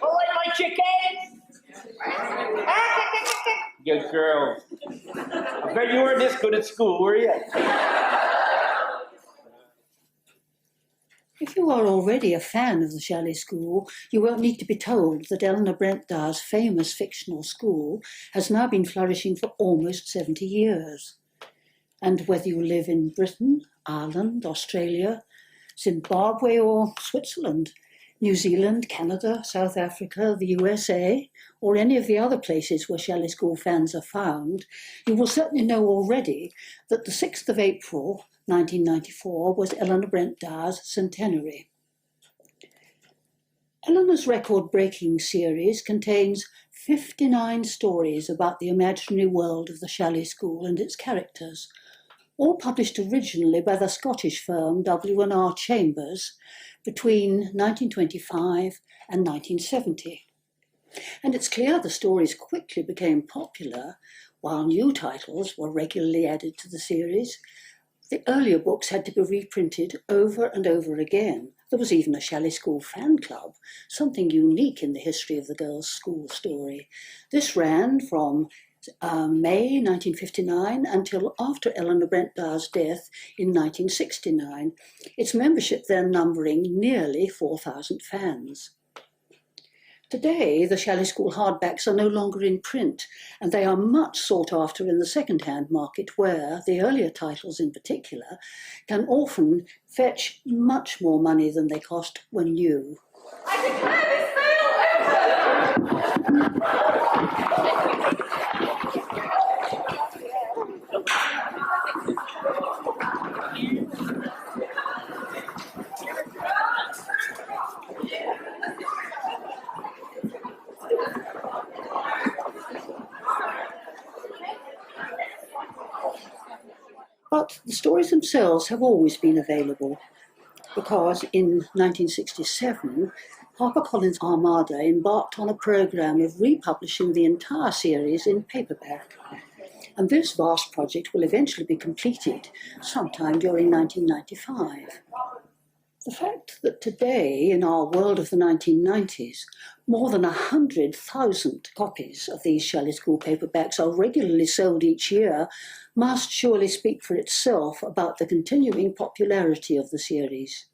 All right, my chicken. Good girl. I bet you weren't this good at school, were you? If you are already a fan of the Chalet School, you won't need to be told that Elinor Brent-Dyer's famous fictional school has now been flourishing for almost 70 years. And whether you live in Britain, Ireland, Australia, Zimbabwe or Switzerland, New Zealand, Canada, South Africa, the USA, or any of the other places where Chalet School fans are found, you will certainly know already that the 6th of April 1994 was Elinor Brent-Dyer's centenary. Elinor's record-breaking series contains 59 stories about the imaginary world of the Chalet School and its characters, all published originally by the Scottish firm W&R Chambers between 1925 and 1970. And it's clear the stories quickly became popular, while new titles were regularly added to the series. The earlier books had to be reprinted over and over again. There was even a Chalet School fan club, something unique in the history of the girls' school story. This ran from May 1959 until after Elinor Brent-Dyer's death in 1969, its membership then numbering nearly 4,000 fans. Today, the Chalet School hardbacks are no longer in print, and they are much sought after in the second-hand market, where the earlier titles in particular can often fetch much more money than they cost when new. I declare this sale open! But the stories themselves have always been available, because in 1967, HarperCollins Armada embarked on a programme of republishing the entire series in paperback. And this vast project will eventually be completed sometime during 1995. The fact that today, in our world of the 1990s, more than 100,000 copies of these Chalet School paperbacks are regularly sold each year must surely speak for itself about the continuing popularity of the series.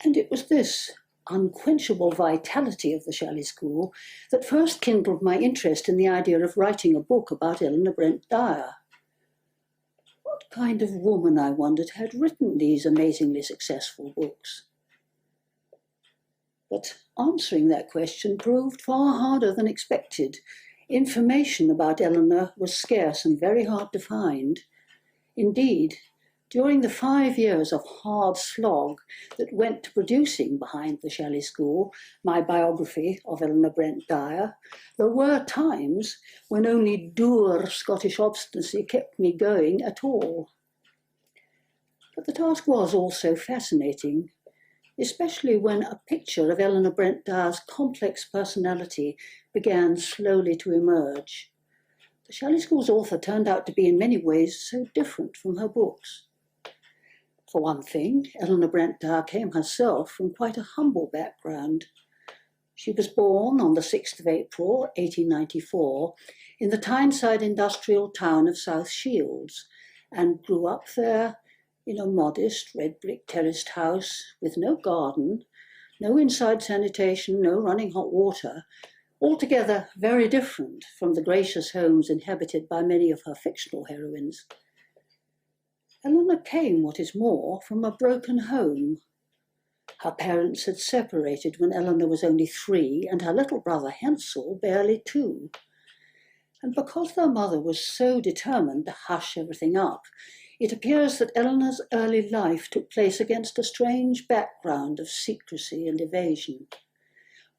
And it was this unquenchable vitality of the Chalet School that first kindled my interest in the idea of writing a book about Elinor Brent-Dyer. What kind of woman, I wondered, had written these amazingly successful books? But answering that question proved far harder than expected. Information about Elinor was scarce and very hard to find. Indeed, during the 5 years of hard slog that went to producing Behind the Chalet School, my biography of Elinor Brent-Dyer, there were times when only dour Scottish obstinacy kept me going at all. But the task was also fascinating, especially when a picture of Elinor Brent-Dyer's complex personality began slowly to emerge. The Chalet School's author turned out to be in many ways so different from her books. For one thing, Elinor Brent-Dyer came herself from quite a humble background. She was born on the 6th of April, 1894, in the Tyneside industrial town of South Shields, and grew up there in a modest red-brick terraced house with no garden, no inside sanitation, no running hot water, altogether very different from the gracious homes inhabited by many of her fictional heroines. Elinor came, what is more, from a broken home. Her parents had separated when Elinor was only 3 and her little brother Hansel barely 2. And because their mother was so determined to hush everything up, it appears that Elinor's early life took place against a strange background of secrecy and evasion,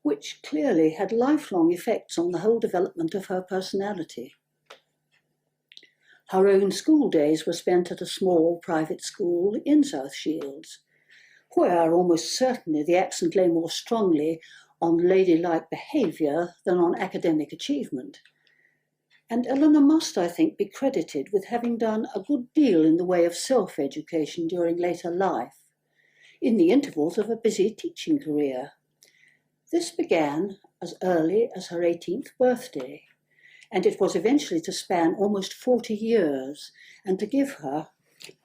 which clearly had lifelong effects on the whole development of her personality. Her own school days were spent at a small private school in South Shields, where almost certainly the accent lay more strongly on ladylike behaviour than on academic achievement. And Elinor must, I think, be credited with having done a good deal in the way of self-education during later life, in the intervals of a busy teaching career. This began as early as her 18th birthday, and it was eventually to span almost 40 years and to give her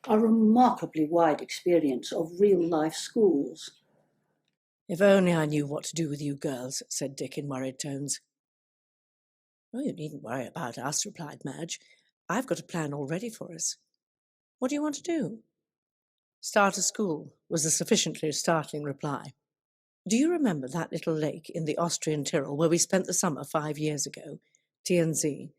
a remarkably wide experience of real-life schools. "If only I knew what to do with you girls," said Dick in worried tones. "Oh, you needn't worry about us," replied Madge. "I've got a plan all ready for us. What do you want to do?" "Start a school," was a sufficiently startling reply. "Do you remember that little lake in the Austrian Tyrol where we spent the summer 5 years ago? T&Z.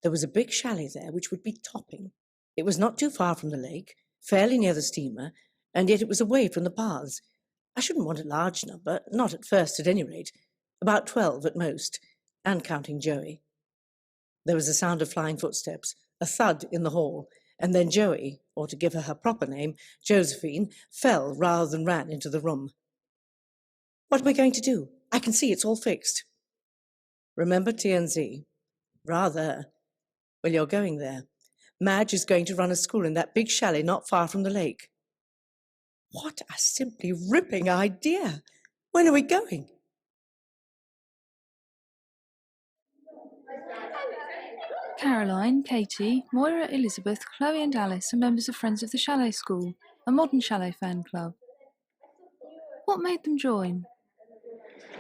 There was a big chalet there which would be topping. It was not too far from the lake, fairly near the steamer, and yet it was away from the paths. I shouldn't want a large number, not at first at any rate. About 12 at most, and counting Joey." There was a sound of flying footsteps, a thud in the hall, and then Joey, or to give her her proper name, Josephine, fell rather than ran into the room. "What am I going to do? I can see it's all fixed." "Remember T&Z? Rather. Well, you're going there. Madge is going to run a school in that big chalet not far from the lake." "What a simply ripping idea! When are we going?" Caroline, Katie, Moira, Elizabeth, Chloe and Alice are members of Friends of the Chalet School, a modern chalet fan club. What made them join?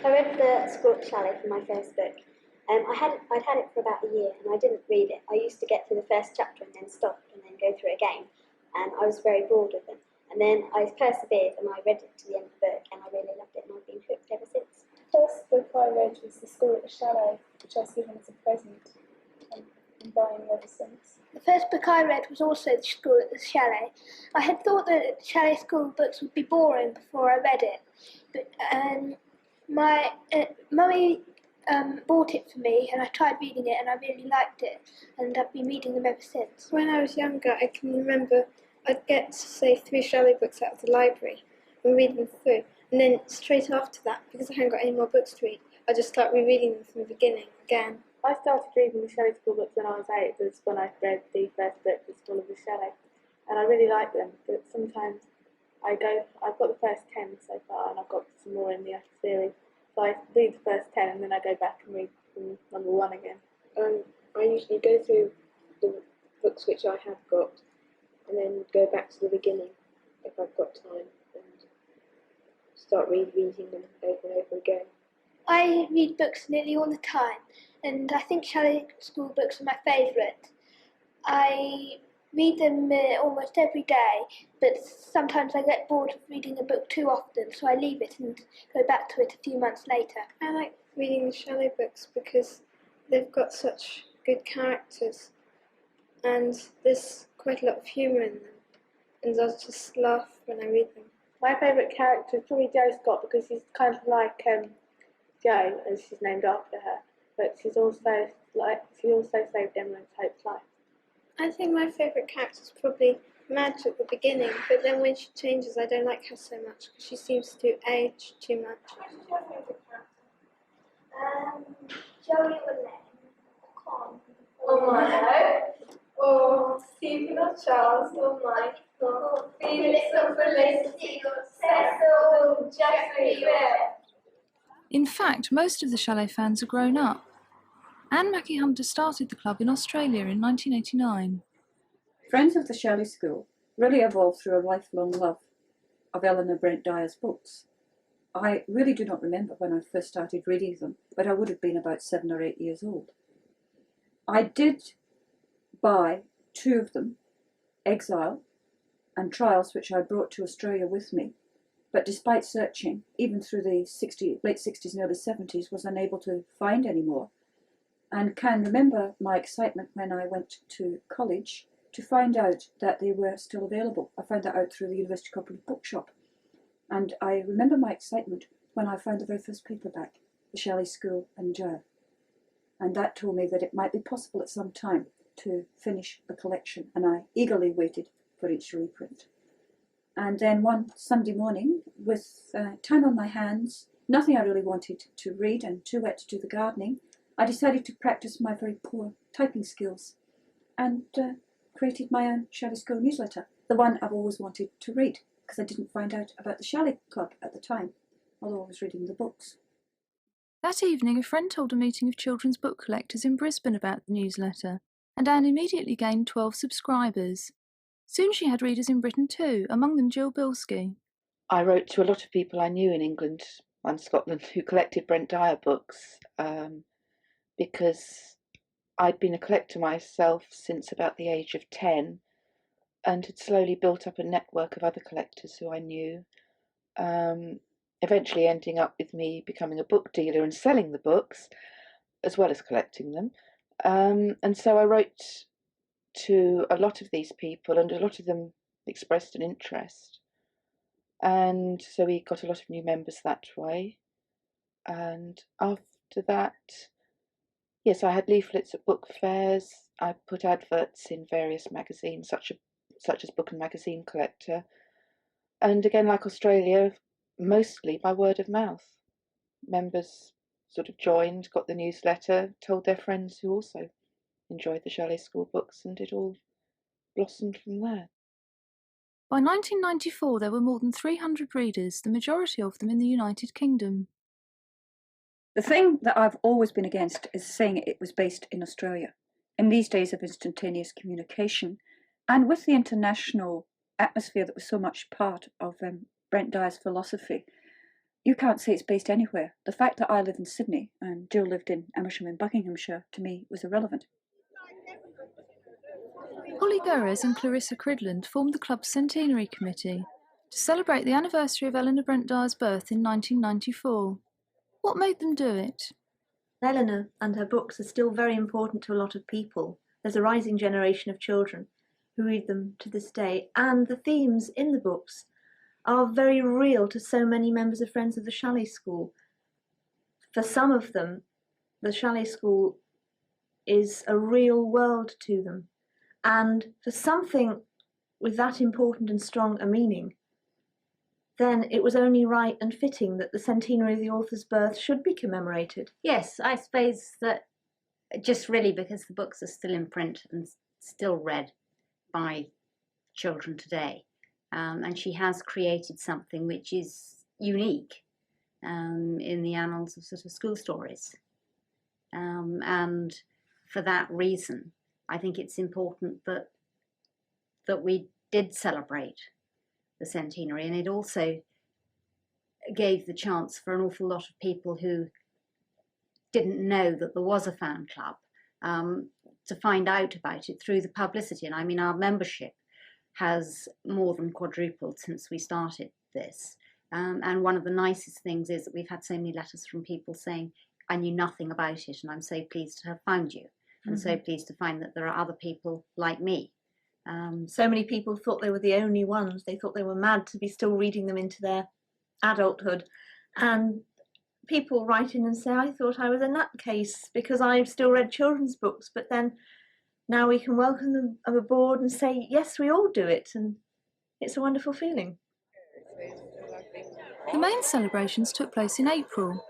I read the School at Chalet for my first book. I'd had it for about a year and I didn't read it. I used to get through the first chapter and then stop and then go through it again, and I was very bored with them. And then I persevered and I read it to the end of the book and I really loved it and I've been hooked ever since. The first book I read was The School at the Chalet, which I was given as a present and been buying ever since. The first book I read was also The School at the Chalet. I had thought that the Chalet School books would be boring before I read it, but my mummy bought it for me and I tried reading it and I really liked it, and I've been reading them ever since. When I was younger, I can remember I'd get, say, 3 chalet books out of the library and read them through, and then straight after that, because I hadn't got any more books to read, I'd just start rereading them from the beginning again. I started reading the Chalet School books when I was 8. It was when I read the first book, The School of the Chalet, and I really like them, but sometimes I've got the first 10 so far and I've got some more in the other series. So I read the first 10 and then I go back and read from number 1 again. I usually go through the books which I have got and then go back to the beginning if I've got time and start rereading them over and over again. I read books nearly all the time, and I think Chalet School books are my favourite. I read them almost every day, but sometimes I get bored of reading a book too often, so I leave it and go back to it a few months later. I like reading the chalet books because they've got such good characters and there's quite a lot of humour in them, and I just laugh when I read them. My favourite character is probably Joe Scott, because he's kind of like Jo, as she's named after her, but she also saved Emma Hope's life. I think my favourite character is probably Madge at the beginning, but then when she changes I don't like her so much because she seems to age too much. What's your favourite character? Joey or Len? Con. Oh my, oh, Stephen or Charles or Michael, Felix or Felicity or Cecil or Jeffrey. In fact, most of the chalet fans have grown up. Anne Mackie Hunter started the club in Australia in 1989. Friends of the Chalet School really evolved through a lifelong love of Elinor Brent-Dyer's books. I really do not remember when I first started reading them, but I would have been about 7 or 8 years old. I did buy 2 of them, Exile and Trials, which I brought to Australia with me, but despite searching, even through the late 60s and early 70s, was unable to find any more. And can remember my excitement when I went to college to find out that they were still available. I found that out through the University Cooperative Bookshop. And I remember my excitement when I found the very first paperback, The Chalet School and Jo. And that told me that it might be possible at some time to finish the collection, and I eagerly waited for each reprint. And then one Sunday morning, with time on my hands, nothing I really wanted to read and too wet to do the gardening, I decided to practice my very poor typing skills and created my own Chalet School newsletter, the one I've always wanted to read, because I didn't find out about the Chalet Club at the time, although I was reading the books. That evening, a friend told a meeting of children's book collectors in Brisbane about the newsletter, and Anne immediately gained 12 subscribers. Soon she had readers in Britain too, among them Jill Bilski. I wrote to a lot of people I knew in England and Scotland who collected Brent-Dyer books because I'd been a collector myself since about the age of 10 and had slowly built up a network of other collectors who I knew, eventually ending up with me becoming a book dealer and selling the books as well as collecting them. And so I wrote to a lot of these people, and a lot of them expressed an interest. And so we got a lot of new members that way. And after that, yes, I had leaflets at book fairs. I put adverts in various magazines, such as Book and Magazine Collector. And again, like Australia, mostly by word of mouth. Members sort of joined, got the newsletter, told their friends who also enjoyed the Chalet School books, and it all blossomed from there. By 1994, there were more than 300 readers, the majority of them in the United Kingdom. The thing that I've always been against is saying it was based in Australia. In these days of instantaneous communication, and with the international atmosphere that was so much part of Brent-Dyer's philosophy, you can't say it's based anywhere. The fact that I live in Sydney and Jill lived in Amersham in Buckinghamshire, to me, was irrelevant. Holly Gurres and Clarissa Cridland formed the club's centenary committee to celebrate the anniversary of Elinor Brent-Dyer's birth in 1994. What made them do it? Elinor and her books are still very important to a lot of people. There's a rising generation of children who read them to this day, and the themes in the books are very real to so many members of Friends of the Chalet School. For some of them, the Chalet School is a real world to them. And for something with that important and strong a meaning, then it was only right and fitting that the centenary of the author's birth should be commemorated. Yes, I suppose that just really because the books are still in print and still read by children today. And she has created something which is unique in the annals of sort of school stories. And for that reason, I think it's important that we did celebrate the centenary, and it also gave the chance for an awful lot of people who didn't know that there was a fan club to find out about it through the publicity. And I mean, our membership has more than quadrupled since we started this. And one of the nicest things is that we've had so many letters from people saying, I knew nothing about it, and I'm so pleased to have found you. And so pleased to find that there are other people like me. So many people thought they were the only ones. They thought they were mad to be still reading them into their adulthood. And people write in and say, I thought I was a nutcase because I've still read children's books. But then now we can welcome them aboard and say, yes, we all do it. And it's a wonderful feeling. The main celebrations took place in April,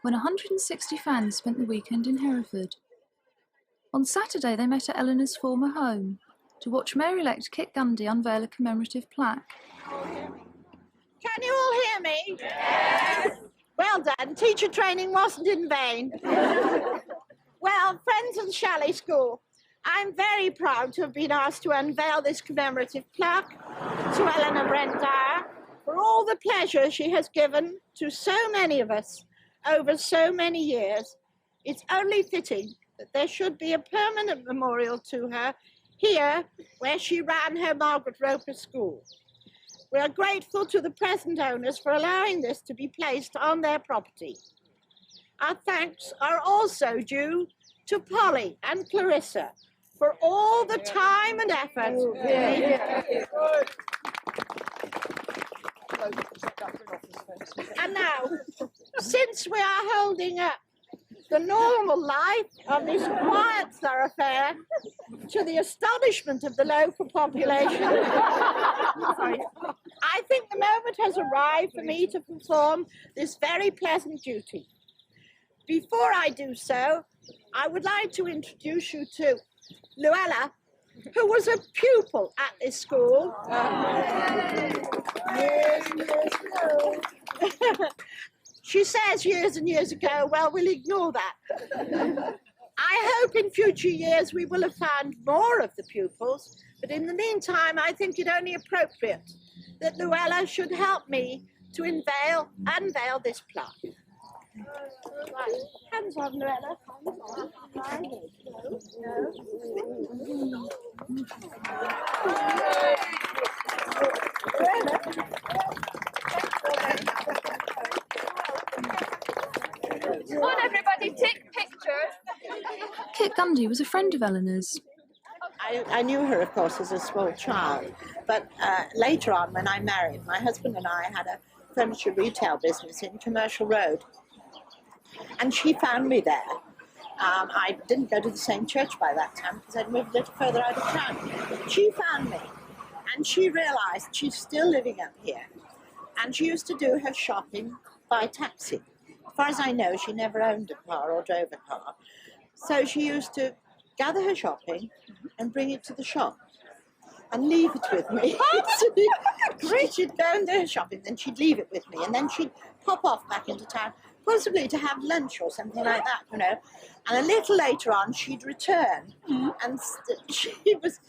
when 160 fans spent the weekend in Hereford. On Saturday, they met at Elinor's former home to watch Mayor-elect Kit Gundy unveil a commemorative plaque. Can you all hear me? Yes. Well done. Teacher training wasn't in vain. Well, friends of the Chalet School, I'm very proud to have been asked to unveil this commemorative plaque to Elinor Brent-Dyer for all the pleasure she has given to so many of us over so many years. It's only fitting that there should be a permanent memorial to her here where she ran her Margaret Roper School. We are grateful to the present owners for allowing this to be placed on their property. Our thanks are also due to Polly and Clarissa for all the time and effort. And now, since we are holding up the normal life of this quiet thoroughfare to the astonishment of the local population, I think the moment has arrived for me to perform this very pleasant duty. Before I do so, I would like to introduce you to Luella, who was a pupil at this school. She says years and years ago. Well, we'll ignore that. I hope in future years we will have found more of the pupils, but in the meantime, I think it only appropriate that Luella should help me to unveil this plaque. Right. Hands on, Luella. Come on, everybody, take pictures. Kit Gundy was a friend of Eleanor's. I knew her, of course, as a small child, but later on, when I married, my husband and I had a furniture retail business in Commercial Road, and she found me there. I didn't go to the same church by that time because I'd moved a little further out of town. She found me, and she realised she's still living up here, and she used to do her shopping by taxi. As far as I know, she never owned a car or drove a car, so she used to gather her shopping and bring it to the shop and leave it with me. She'd go and do her shopping, then she'd leave it with me, and then she'd pop off back into town, possibly to have lunch or something like that, you know. And a little later on, she'd return, and she was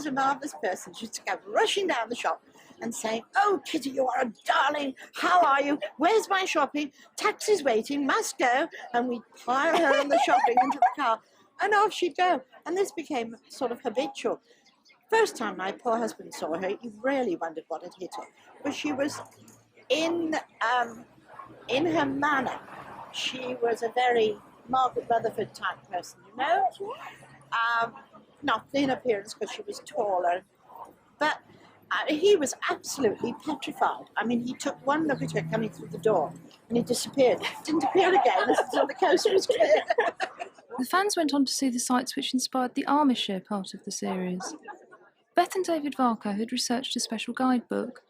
a marvellous person. She used to come rushing down the shop and saying, "Oh, Kitty, you are a darling. How are you? Where's my shopping? Taxi's waiting, must go." And we'd pile her and the shopping into the car, and off she'd go. And this became sort of habitual. First time my poor husband saw her, he really wondered what had hit her. But she was in her manner. She was a very Margaret Rutherford type person, you know? Not in appearance because she was taller, but he was absolutely petrified. I mean, he took one look at her coming through the door and he disappeared. Didn't appear again until the coast was clear. The fans went on to see the sites which inspired the Armishire part of the series. Beth and David Varco had researched a special guidebook.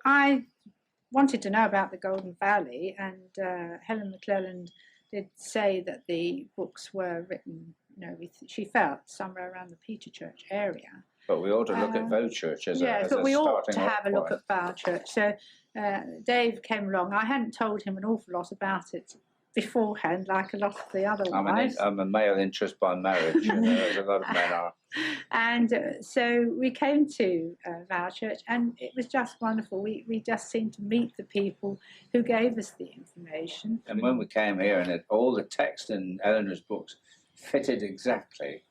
I wanted to know about the Golden Valley, and Helen McClelland did say that the books were written, you know, she felt somewhere around the Peter Church area. But we ought to look at Bow Church as yes, a but we ought to starting have a look point. at Bow Church. So Dave came along. I hadn't told him an awful lot about it beforehand, like a lot of the other wives. I'm a male interest by marriage, you know, as a lot of men are. And so we came to Bow Church, and it was just wonderful. We just seemed to meet the people who gave us the information. And when we came here, and all the text in Eleanor's books fitted exactly,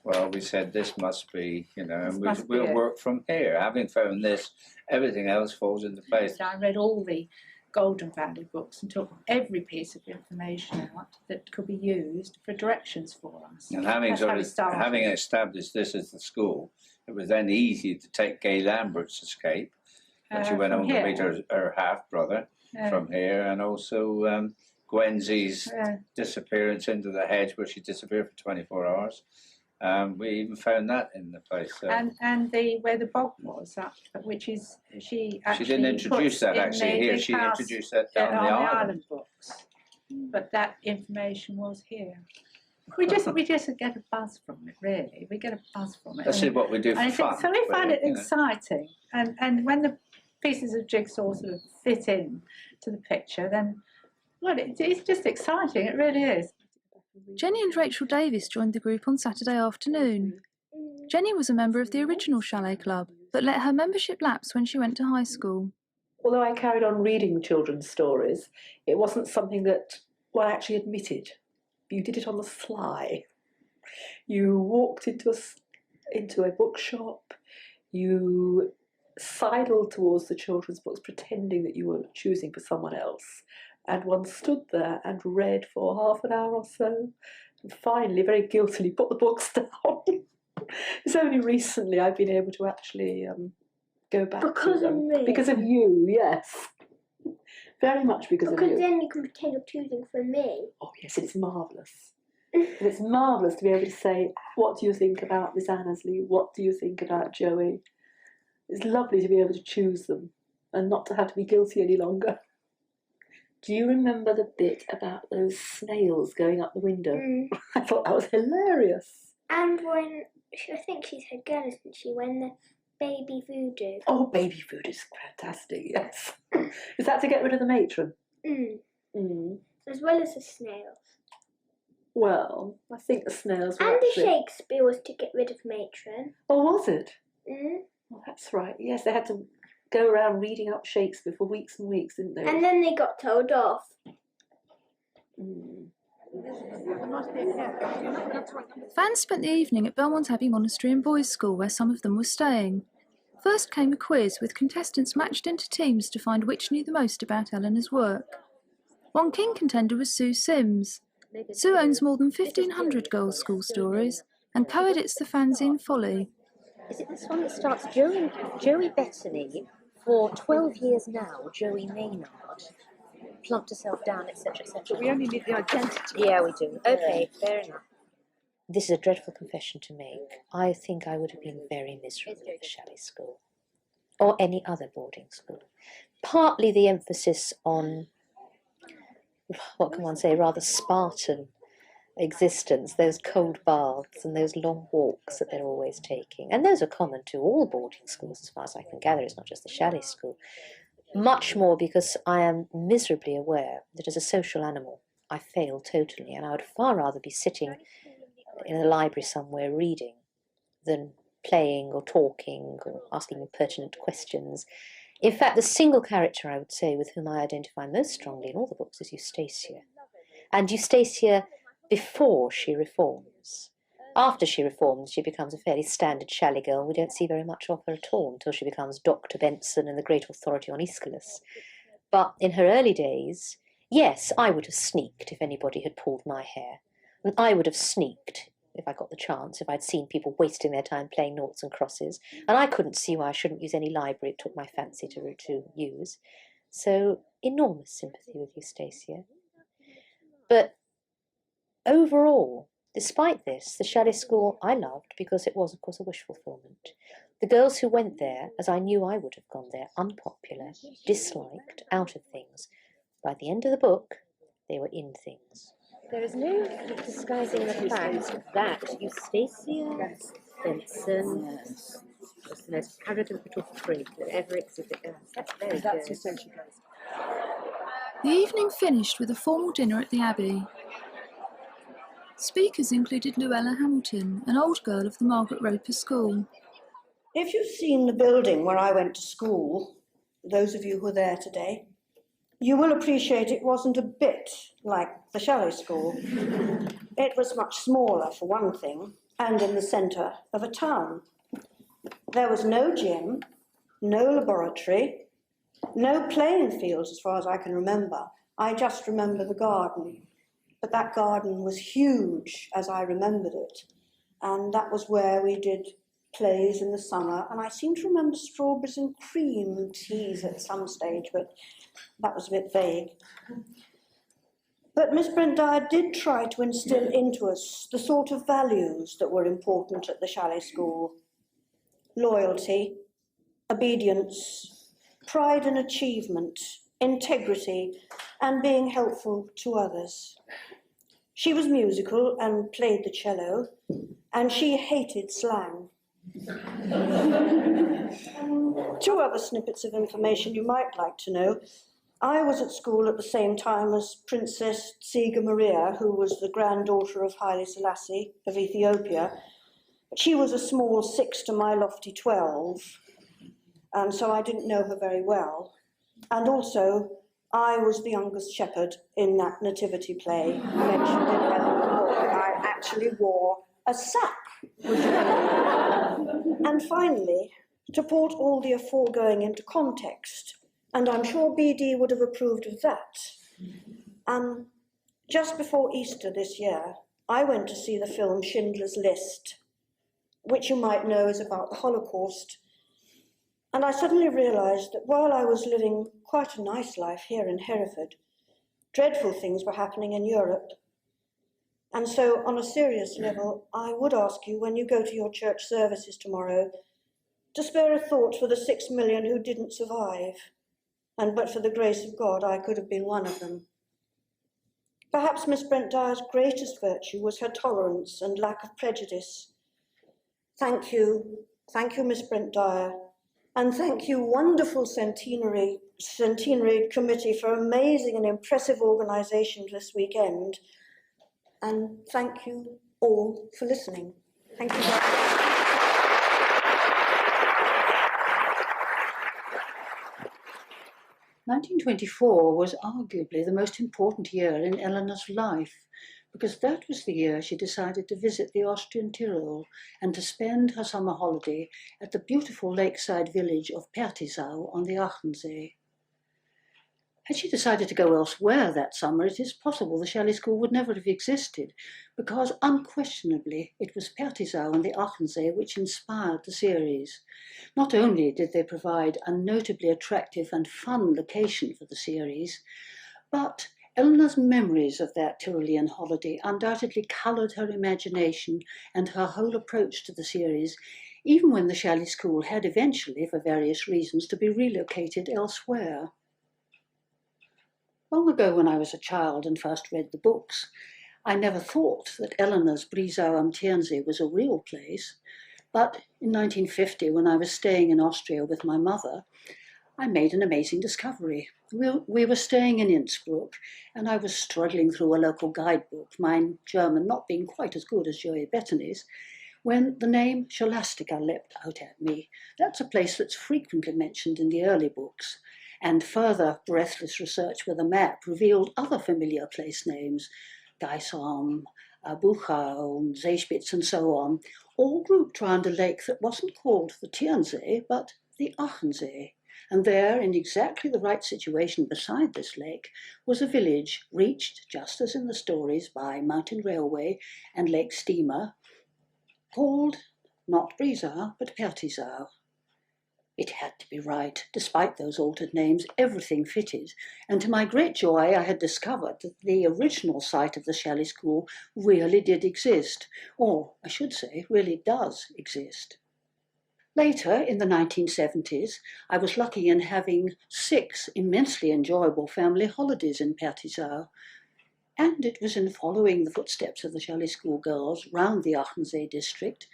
well, we said this must be, you know, and we'll work from here. Having found this, everything else falls into place. I read all the Golden Valley books and took every piece of information out that could be used for directions for us. And having established this as the school, it was then easy to take Gay Lambert's escape, when she went home to meet her half-brother from here, and also Gwenzy's disappearance into the hedge where she disappeared for 24 hours. We even found that in the place. And where the bog was, which is she didn't introduce that actually here. She introduced that down the island books, but that information was here. We just get a buzz from it, really. We get a buzz from it. That's what we do for fun. So we find it exciting, and when the pieces of jigsaw sort of fit in to the picture, then well, it's just exciting. It really is. Jenny and Rachel Davis joined the group on Saturday afternoon. Jenny was a member of the original Chalet Club, but let her membership lapse when she went to high school. Although I carried on reading children's stories, it wasn't something that one actually admitted. You did it on the sly. You walked into a bookshop, you sidled towards the children's books pretending that you were choosing for someone else, and one stood there and read for half an hour or so, and finally, very guiltily, put the books down. It's only recently I've been able to actually go back to them. Because of you, yes. Very much because of you. Because then you can pretend you're choosing for me. Oh yes, it's marvellous. And it's marvellous to be able to say, what do you think about Miss Annesley? What do you think about Joey? It's lovely to be able to choose them and not to have to be guilty any longer. Do you remember the bit about those snails going up the window? I thought that was hilarious. And when, I think she's head girl, isn't she, when the baby voodoo. Oh, baby voodoo's fantastic, yes. Is that to get rid of the matron? As well as the snails. Well, I think the snails were And actually... the Shakespeare was to get rid of matron. Oh, was it? Mm. Oh, that's right. Yes, they had to go around reading up Shakespeare for weeks and weeks, didn't they? And then they got told off. Fans spent the evening at Belmont Abbey Monastery and Boys' School, where some of them were staying. First came a quiz with contestants matched into teams to find which knew the most about Eleanor's work. One keen contender was Sue Sims. Sue owns more than 1,500 girls' school stories and co-edits the fanzine Folly. Is it this one that starts Joey Bettany, for 12 years now, Joey Maynard, plumped herself down, etc., etc. But we only need the identity. Yeah, we do. Okay, fair enough. This is a dreadful confession to make. I think I would have been very miserable at the Chalet School, or any other boarding school. Partly the emphasis on, what can one say, rather Spartan existence, those cold baths and those long walks that they're always taking. And those are common to all boarding schools, as far as I can gather. It's not just the Chalet School. Much more because I am miserably aware that as a social animal, I fail totally, and I would far rather be sitting in a library somewhere reading than playing or talking or asking pertinent questions. In fact, the single character, I would say, with whom I identify most strongly in all the books is Eustacia. And Eustacia before she reforms. After she reforms, she becomes a fairly standard chalet girl. We don't see very much of her at all until she becomes Dr. Benson and the great authority on Aeschylus. But in her early days, yes, I would have sneaked if anybody had pulled my hair. And I would have sneaked, if I got the chance, if I'd seen people wasting their time playing noughts and crosses. And I couldn't see why I shouldn't use any library it took my fancy to use. So, enormous sympathy with Eustacia. But overall, despite this, the Chalet School I loved because it was, of course, a wish fulfillment. The girls who went there, as I knew I would have gone there, unpopular, disliked, out of things. By the end of the book, they were in things. There is no disguising the fact that Eustacia Benson was the most arrogant little prig that ever existed. That's very good. The evening finished with a formal dinner at the Abbey. Speakers included Luella Hamilton, an old girl of the Margaret Roper School. If you've seen the building where I went to school, those of you who are there today, you will appreciate it wasn't a bit like the Chalet School. It was much smaller, for one thing, and in the centre of a town. There was no gym, no laboratory, no playing fields as far as I can remember. I just remember the garden. But that garden was huge as I remembered it. And that was where we did plays in the summer. And I seem to remember strawberries and cream teas at some stage, but that was a bit vague. But Miss Brent-Dyer did try to instill into us the sort of values that were important at the Chalet School. Loyalty, obedience, pride in achievement, integrity, and being helpful to others. She was musical and played the cello, and she hated slang. 2 other snippets of information you might like to know. I was at school at the same time as Princess Tsiga Maria, who was the granddaughter of Haile Selassie of Ethiopia. She was a small 6 to my lofty 12, and so I didn't know her very well. And also, I was the youngest shepherd in that nativity play mentioned in Helen's book. I actually wore a sack. And finally, to put all the aforegoing into context, and I'm sure BD would have approved of that, just before Easter this year, I went to see the film Schindler's List, which you might know is about the Holocaust. And I suddenly realised that while I was living quite a nice life here in Hereford, dreadful things were happening in Europe. And so, on a serious level, I would ask you, when you go to your church services tomorrow, to spare a thought for the 6 million who didn't survive, and but for the grace of God, I could have been one of them. Perhaps Miss Brent-Dyer's greatest virtue was her tolerance and lack of prejudice. Thank you, Miss Brent-Dyer, and thank you, wonderful Centenary Committee, for amazing and impressive organisation this weekend. And thank you all for listening. Thank you very much. 1924 was arguably the most important year in Eleanor's life, because that was the year she decided to visit the Austrian Tyrol and to spend her summer holiday at the beautiful lakeside village of Pertisau on the Achensee. Had she decided to go elsewhere that summer, it is possible the Chalet School would never have existed, because unquestionably it was Pertisau and the Achensee which inspired the series. Not only did they provide a notably attractive and fun location for the series, but Eleanor's memories of that Tyrolean holiday undoubtedly coloured her imagination and her whole approach to the series, even when the Chalet School had eventually, for various reasons, to be relocated elsewhere. Long ago, when I was a child and first read the books, I never thought that Eleanor's Brisau am Tegernsee was a real place. But in 1950, when I was staying in Austria with my mother, I made an amazing discovery. We were staying in Innsbruck, and I was struggling through a local guidebook, mine German not being quite as good as Joey Bettany's, when the name Scholastica leapt out at me. That's a place that's frequently mentioned in the early books. And further breathless research with a map revealed other familiar place names, Geisam, Buchau, Seespitz, and so on, all grouped round a lake that wasn't called the Tegernsee, but the Achensee. And there, in exactly the right situation beside this lake, was a village reached, just as in the stories, by mountain railway and lake steamer, called not Brisau, but Pertisau. It had to be right. Despite those altered names, everything fitted, and to my great joy I had discovered that the original site of the Chalet School really did exist, or, I should say, really does exist. Later, in the 1970s, I was lucky in having 6 immensely enjoyable family holidays in Pertisau, and it was in following the footsteps of the Chalet School girls round the Achensee district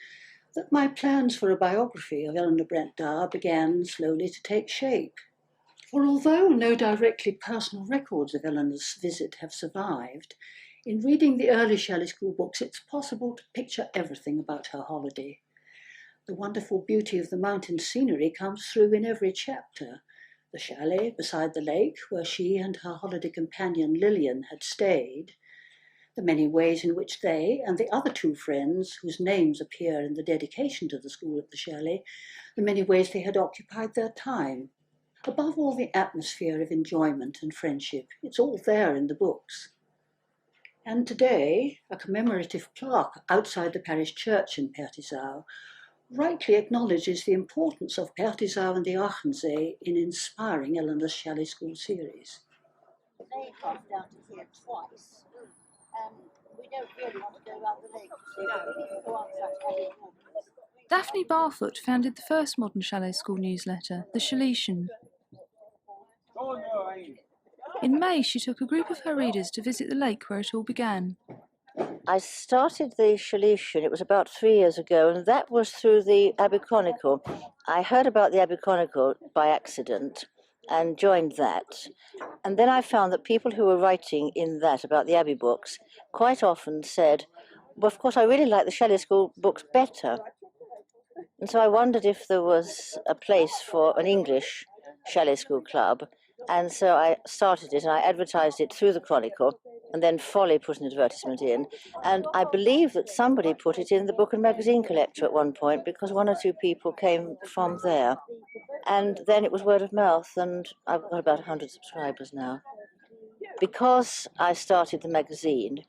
that my plans for a biography of Elinor Brent-Dyer began slowly to take shape. For although no directly personal records of Elinor's visit have survived, in reading the early Chalet School books it's possible to picture everything about her holiday. The wonderful beauty of the mountain scenery comes through in every chapter. The chalet beside the lake, where she and her holiday companion Lillian had stayed, the many ways in which they and the other 2 friends, whose names appear in the dedication to the school at the chalet, the many ways they had occupied their time. Above all, the atmosphere of enjoyment and friendship. It's all there in the books. And today, a commemorative plaque outside the parish church in Pertisau rightly acknowledges the importance of Pertisau and the Achensee in inspiring Elinor's Chalet School series. They come down to here twice. We don't really want to go around the lake. Go on Saturday. Daphne Barfoot founded the first modern Chalet School newsletter, The Chaletian. In May, she took a group of her readers to visit the lake where it all began. I started the Chaletian, it was about 3 years ago, and that was through the Abbey Chronicle. I heard about the Abbey Chronicle by accident and joined that. And then I found that people who were writing in that about the Abbey books quite often said, well, of course, I really like the Chalet School books better. And so I wondered if there was a place for an English Chalet School club. And so I started it and I advertised it through the Chronicle, and then Folly put an advertisement in. And I believe that somebody put it in the Book and Magazine Collector at one point, because 1 or 2 people came from there. And then it was word of mouth, and I've got about 100 subscribers now. Because I started the magazine,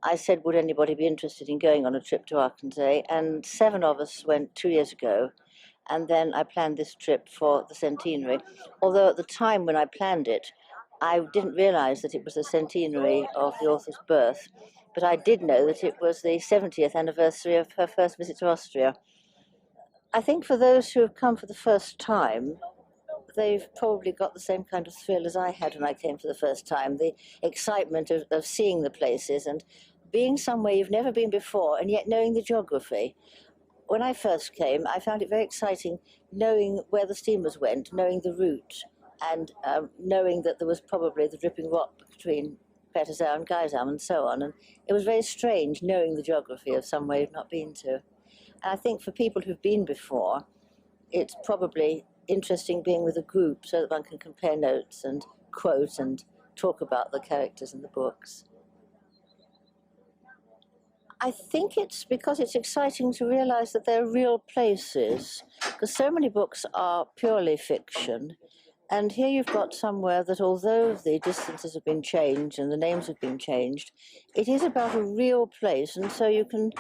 I said, would anybody be interested in going on a trip to Achensee? And 7 of us went 2 years ago. And then I planned this trip for the centenary. Although at the time when I planned it, I didn't realize that it was the centenary of the author's birth. But I did know that it was the 70th anniversary of her first visit to Austria. I think for those who have come for the first time, they've probably got the same kind of thrill as I had when I came for the first time, the excitement of seeing the places and being somewhere you've never been before and yet knowing the geography. When I first came, I found it very exciting knowing where the steamers went, knowing the route, and knowing that there was probably the dripping rock between Bettany and Gosling and so on. And it was very strange knowing the geography of somewhere you've not been to. And I think for people who've been before, it's probably interesting being with a group so that one can compare notes and quote and talk about the characters in the books. I think it's because it's exciting to realize that they're real places, because so many books are purely fiction. And here you've got somewhere that, although the distances have been changed and the names have been changed, it is about a real place, and so you can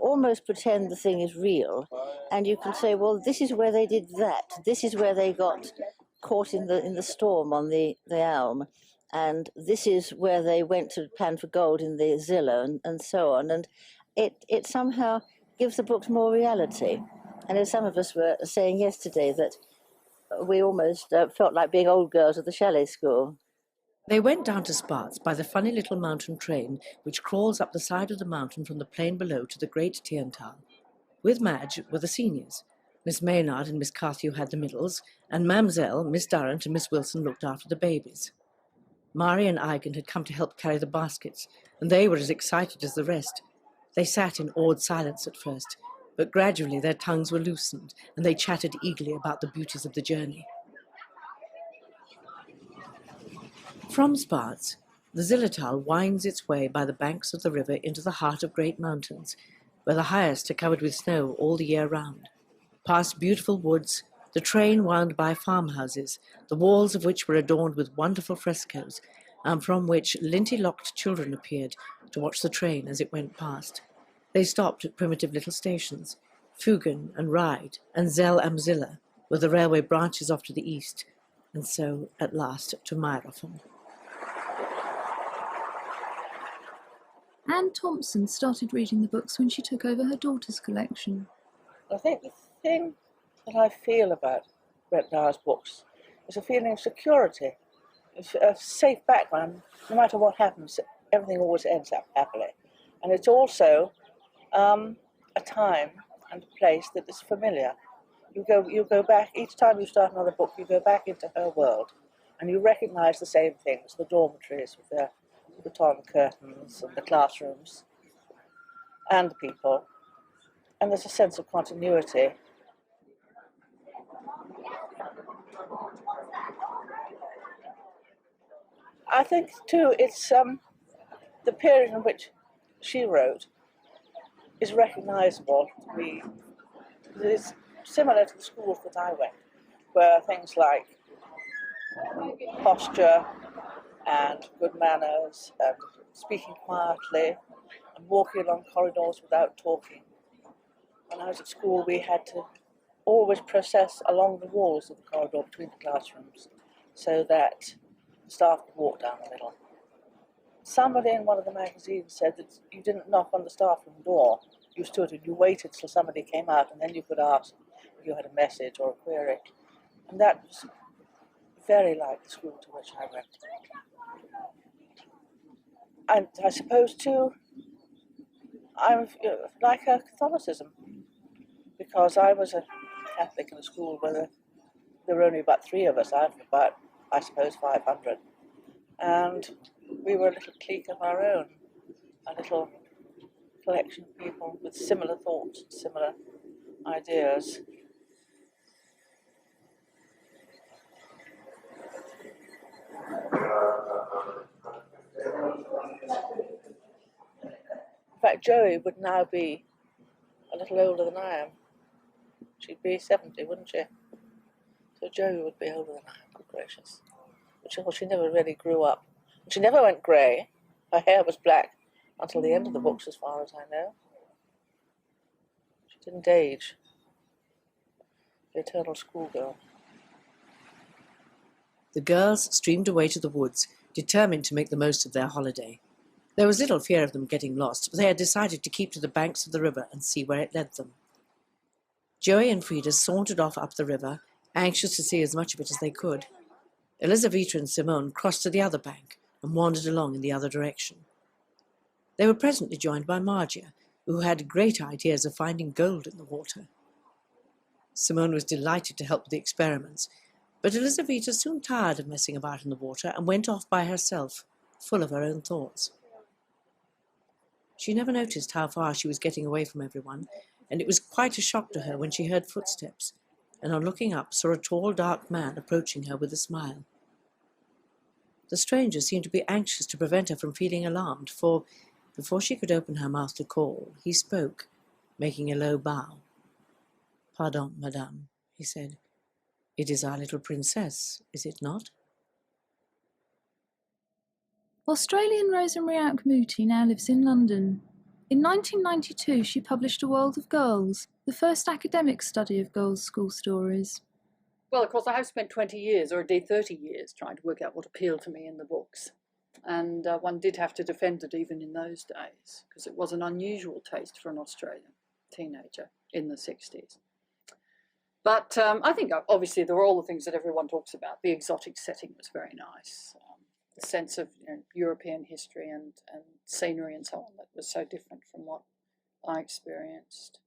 almost pretend the thing is real, and you can say, well, this is where they did that. This is where they got caught in the storm on the elm, and this is where they went to pan for gold in the Zilla, and so on. And it somehow gives the books more reality. And as some of us were saying yesterday, that we almost felt like being old girls at the Chalet School. They went down to Sparts by the funny little mountain train which crawls up the side of the mountain from the plain below to the great Turntal. With Madge were the seniors. Miss Maynard and Miss Carthew had the middles, and Mamselle, Miss Durrant and Miss Wilson looked after the babies. Mari and Eigen had come to help carry the baskets, and they were as excited as the rest. They sat in awed silence at first, but gradually their tongues were loosened, and they chattered eagerly about the beauties of the journey. From Sparts, the Zillertal winds its way by the banks of the river into the heart of great mountains, where the highest are covered with snow all the year round. Past beautiful woods, the train wound by farmhouses, the walls of which were adorned with wonderful frescoes, and from which linty-locked children appeared to watch the train as it went past. They stopped at primitive little stations. Fugen and Ride and Zell am Ziller were the railway branches off to the east, and so at last to Meyerhofen. Anne Thompson started reading the books when she took over her daughter's collection. I think the thing that I feel about Brent-Dyer's books is a feeling of security, a safe background. No matter what happens, everything always ends up happily. And it's also a time and a place that is familiar. You go back, each time you start another book, you go back into her world, and you recognise the same things, the dormitories with their baton curtains and the classrooms and the people, and there's a sense of continuity. I think too it's the period in which she wrote is recognisable to me. It's similar to the schools that I went, where things like posture and good manners and speaking quietly and walking along corridors without talking. When I was at school, we had to always process along the walls of the corridor between the classrooms so that staff could walk down the middle. Somebody in one of the magazines said that you didn't knock on the staff room door. You stood and you waited till somebody came out, and then you could ask if you had a message or a query. And that was very like the school to which I went. And I suppose too, I'm like her Catholicism, because I was a Catholic in a school where there were only about 3 of us out of about, I suppose, 500. And we were a little clique of our own, a little collection of people with similar thoughts, similar ideas. In fact, Joey would now be a little older than I am. She'd be 70, wouldn't she? So Joey would be older than I am, good gracious. But she never really grew up. And she never went grey. Her hair was black until the end of the books, as far as I know. She didn't age. The eternal schoolgirl. The girls streamed away to the woods, determined to make the most of their holiday. There was little fear of them getting lost, but they had decided to keep to the banks of the river and see where it led them. Joey and Frida sauntered off up the river, anxious to see as much of it as they could. Elizaveta and Simone crossed to the other bank and wandered along in the other direction. They were presently joined by Margia, who had great ideas of finding gold in the water. Simone was delighted to help with the experiments, but Elizaveta soon tired of messing about in the water and went off by herself, full of her own thoughts. She never noticed how far she was getting away from everyone, and it was quite a shock to her when she heard footsteps, and on looking up saw a tall, dark man approaching her with a smile. The stranger seemed to be anxious to prevent her from feeling alarmed, for, before she could open her mouth to call, he spoke, making a low bow. "Pardon, madame," he said. "It is our little princess, is it not?" Australian Rosa Mriak Mooti now lives in London. In 1992, she published A World of Girls, the first academic study of girls' school stories. Well, of course, I have spent 20 years, or indeed 30 years, trying to work out what appealed to me in the books. And one did have to defend it even in those days, because it was an unusual taste for an Australian teenager in the 60s. But I think, obviously, there were all the things that everyone talks about. The exotic setting was very nice. The sense of European history and scenery and so on that was so different from what I experienced.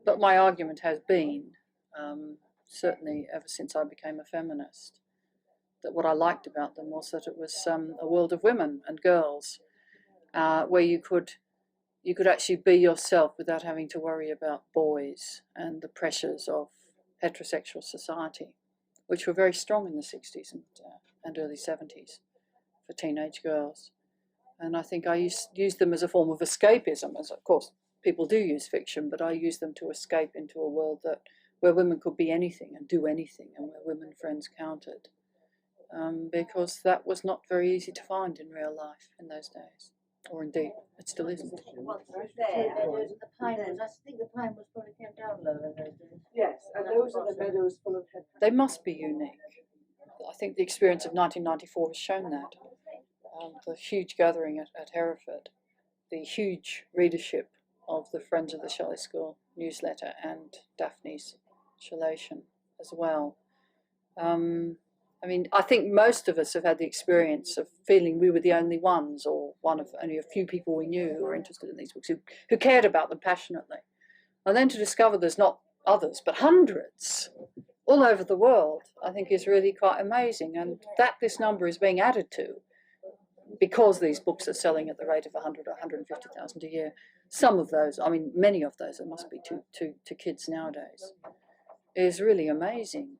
But my argument has been, certainly ever since I became a feminist, that what I liked about them was that it was a world of women and girls, where you could actually be yourself without having to worry about boys and the pressures of heterosexual society, which were very strong in the 60s and early 70s for teenage girls. And I think I used them as a form of escapism, as of course people do use fiction, but I use them to escape into a world where women could be anything and do anything, and where women friends counted. Because that was not very easy to find in real life in those days, or indeed, it still isn't. I think the pine was probably came down lower in those days. Yes, and those are the meadows full of head. They must be unique. I think the experience of 1994 has shown that. The huge gathering at Hereford, the huge readership of the Friends of the Chalet School newsletter and Daphne's Chalation as well. I mean, I think most of us have had the experience of feeling we were the only ones, or one of only a few people we knew who were interested in these books, who cared about them passionately. And then to discover there's not others, but hundreds all over the world, I think is really quite amazing. And that this number is being added to, because these books are selling at the rate of 100 or 150,000 a year. Some of those, I mean, many of those, it must be to kids nowadays, is really amazing.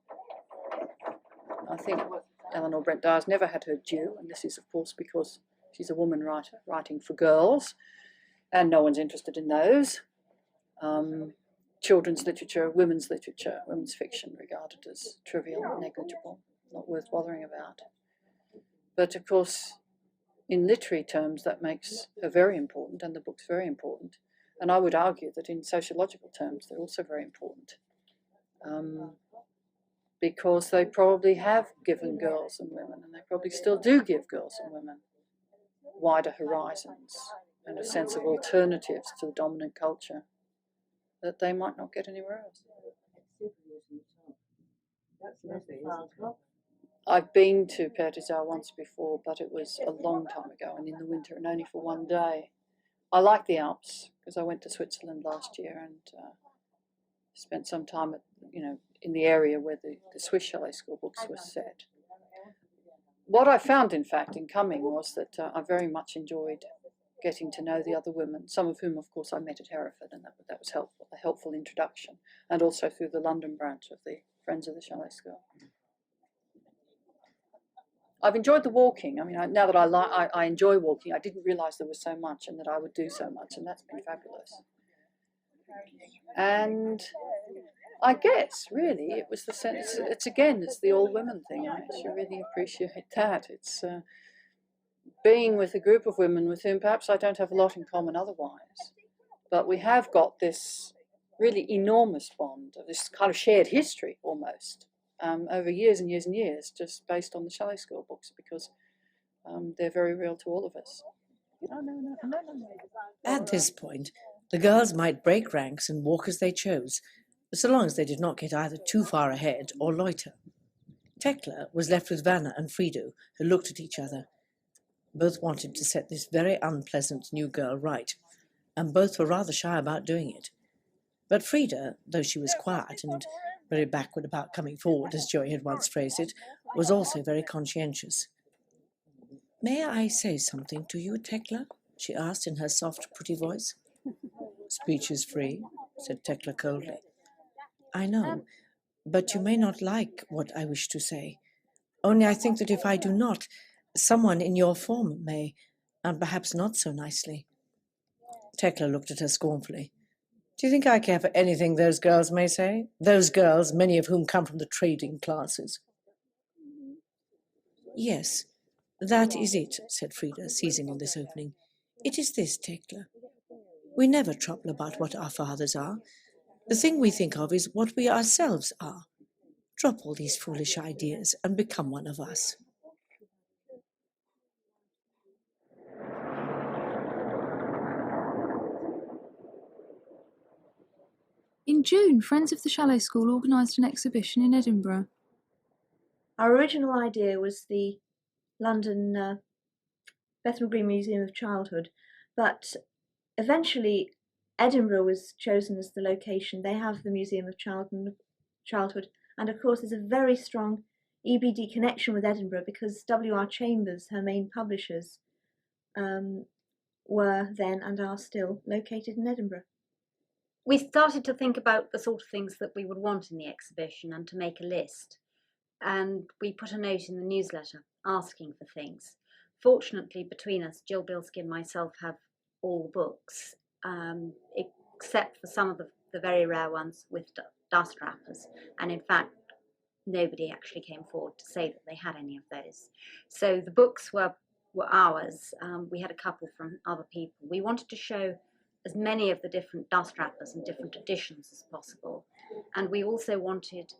I think Elinor Brent-Dyer's never had her due, and this is, of course, because she's a woman writer writing for girls, and no one's interested in those. Children's literature, women's fiction regarded as trivial and negligible, not worth bothering about. But, of course, in literary terms, that makes her very important, and the book's very important. And I would argue that in sociological terms, they're also very important. Because they probably have given girls and women, and they probably still do give girls and women, wider horizons and a sense of alternatives to the dominant culture that they might not get anywhere else. I've been to Bettany once before, but it was a long time ago and in the winter and only for one day. I like the Alps because I went to Switzerland last year and spent some time in the area where the Swiss Chalet School books were set. What I found, in fact, in coming was that I very much enjoyed getting to know the other women, some of whom, of course, I met at Hereford, and that was helpful, a helpful introduction, and also through the London branch of the Friends of the Chalet School. I've enjoyed the walking. I mean, now that I enjoy walking, I didn't realise there was so much and that I would do so much, and that's been fabulous. And I guess, really, it was the sense, it's the all-women thing. I actually really appreciate that. It's being with a group of women with whom perhaps I don't have a lot in common otherwise, but we have got this really enormous bond of this kind of shared history almost over years and years and years, just based on the Chalet School books, because they're very real to all of us. At this point, the girls might break ranks and walk as they chose, so long as they did not get either too far ahead or loiter. Tekla was left with Vanna and Frido, who looked at each other. Both wanted to set this very unpleasant new girl right, and both were rather shy about doing it. But Frida, though she was quiet and very backward about coming forward, as Joey had once phrased it, was also very conscientious. "May I say something to you, Tekla?" she asked in her soft, pretty voice. "Speech is free," said Tekla coldly. "I know, but you may not like what I wish to say. Only I think that if I do not, someone in your form may, and perhaps not so nicely." Tekla looked at her scornfully. "Do you think I care for anything those girls may say? Those girls, many of whom come from the trading classes." "Yes, that is it," said Frida, seizing on this opening. "It is this, Tekla. We never trouble about what our fathers are. The thing we think of is what we ourselves are. Drop all these foolish ideas and become one of us." In June, Friends of the Chalet School organised an exhibition in Edinburgh. Our original idea was the London Bethnal Green Museum of Childhood, but eventually Edinburgh was chosen as the location. They have the Museum of Childhood, and of course there's a very strong EBD connection with Edinburgh because W.R. Chambers, her main publishers, were then and are still located in Edinburgh. We started to think about the sort of things that we would want in the exhibition and to make a list. And we put a note in the newsletter asking for things. Fortunately, between us, Jill Bilski and myself have all the books, except for some of the very rare ones with dust wrappers. And in fact, nobody actually came forward to say that they had any of those. So the books were ours. We had a couple from other people. We wanted to show as many of the different dust wrappers and different editions as possible. And we also wanted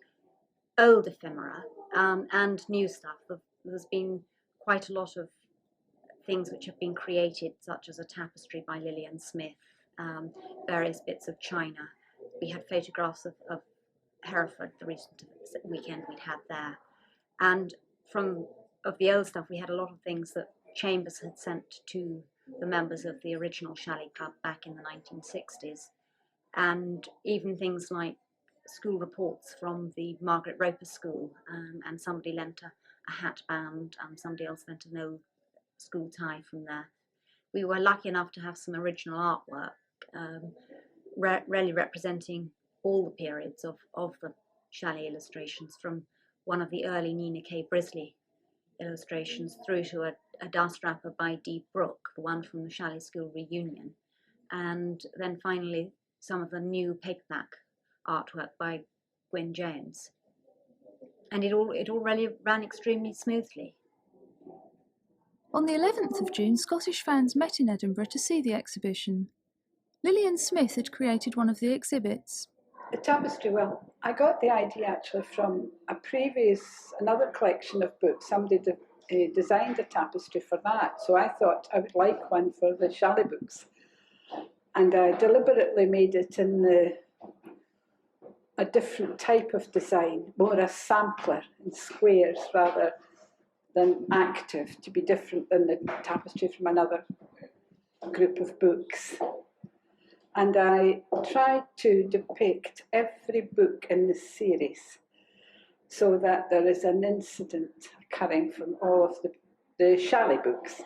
old ephemera and new stuff. There's been quite a lot of things which have been created, such as a tapestry by Lillian Smith, various bits of china. We had photographs of Hereford, the recent weekend we'd had there. And of the old stuff, we had a lot of things that Chambers had sent to the members of the original Chalet Club back in the 1960s. And even things like school reports from the Margaret Roper School, and somebody lent a hat band, somebody else lent an old school tie from there. We were lucky enough to have some original artwork, really representing all the periods of the Chalet illustrations, from one of the early Nina K. Brisley illustrations through to a dust wrapper by Dee Brooke, the one from the Chalet School Reunion, and then finally some of the new paperback artwork by Gwyn Jones. And it all really ran extremely smoothly. On the 11th of June, Scottish fans met in Edinburgh to see the exhibition. Lillian Smith had created one of the exhibits. The tapestry, well, I got the idea actually from another collection of books. Somebody designed a tapestry for that, so I thought I would like one for the Chalet books. And I deliberately made it in a different type of design, more a sampler in squares rather than active, to be different than the tapestry from another group of books. And I tried to depict every book in the series so that there is an incident occurring from all of the Chalet books.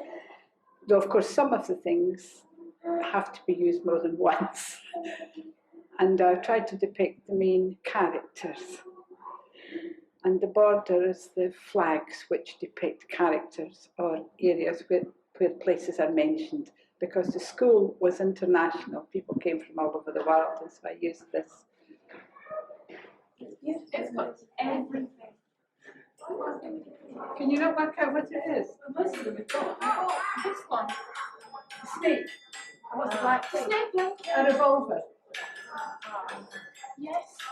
Though, of course, some of the things have to be used more than once. And I tried to depict the main characters. And the border is the flags which depict characters or areas where places are mentioned. Because the school was international, people came from all over the world, and so I used this. It's got everything. Can you not work out what it is? Most of them have got. Oh, this one. Snake. What's the black thing? A revolver.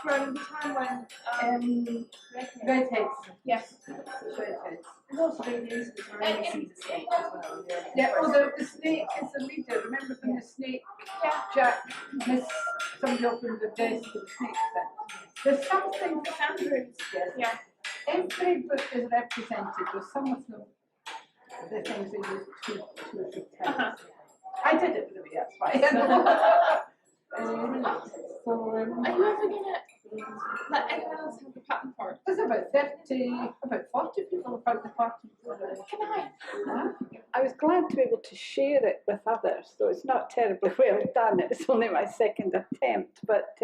from the time when redheads. Yes. Redheads. And also the news was really sees a snake as well. Yeah, well, the snake is the leader. Remember when the snake, Jack, somebody opened the desk and the snake was there. There's something Sandra suggests. Yeah. Every book is represented with some of them, the things they use two or three times. I did it with the that's why. Are you ever gonna let anyone else have the pattern for it? There's about 40 people about the pattern. Can I? I was glad to be able to share it with others, though it's not terribly well done. It's only my second attempt, but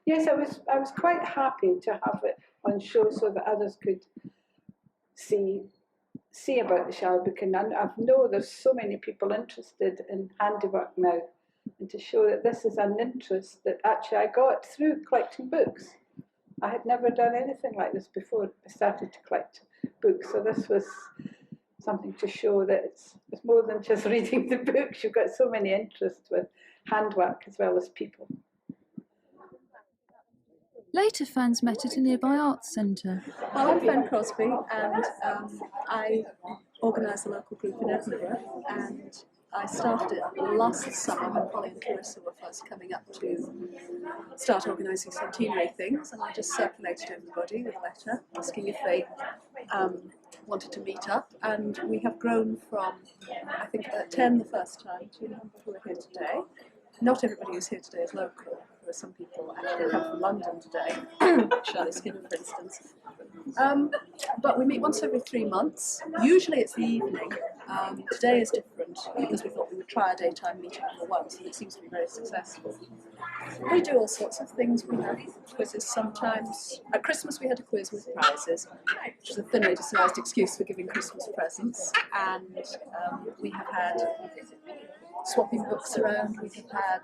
yes, I was quite happy to have it on show so that others could see about the Chalet book. And I know there's so many people interested in handiwork now, and to show that this is an interest that actually I got through collecting books. I had never done anything like this before I started to collect books, so this was something to show that it's more than just reading the books. You've got so many interests with handwork as well as people. Later, fans met at a nearby arts centre. Well, I'm Ben Crosby, and I organise a local group in Edinburgh, and I started it last summer when Polly and Clarissa were first coming up to start organising centenary things, and I just circulated everybody with a letter asking if they wanted to meet up, and we have grown from, I think, 10 the first time to the number who are here today. Not everybody who's here today is local. There are some people actually come from London today, Chalet School, for instance. But we meet once every 3 months. Usually it's the evening. Today is different because we thought we would try a daytime meeting for once, and it seems to be very successful. We do all sorts of things. We have quizzes sometimes. At Christmas we had a quiz with prizes, which is a thinly disguised excuse for giving Christmas presents. And we have had swapping books around. We have had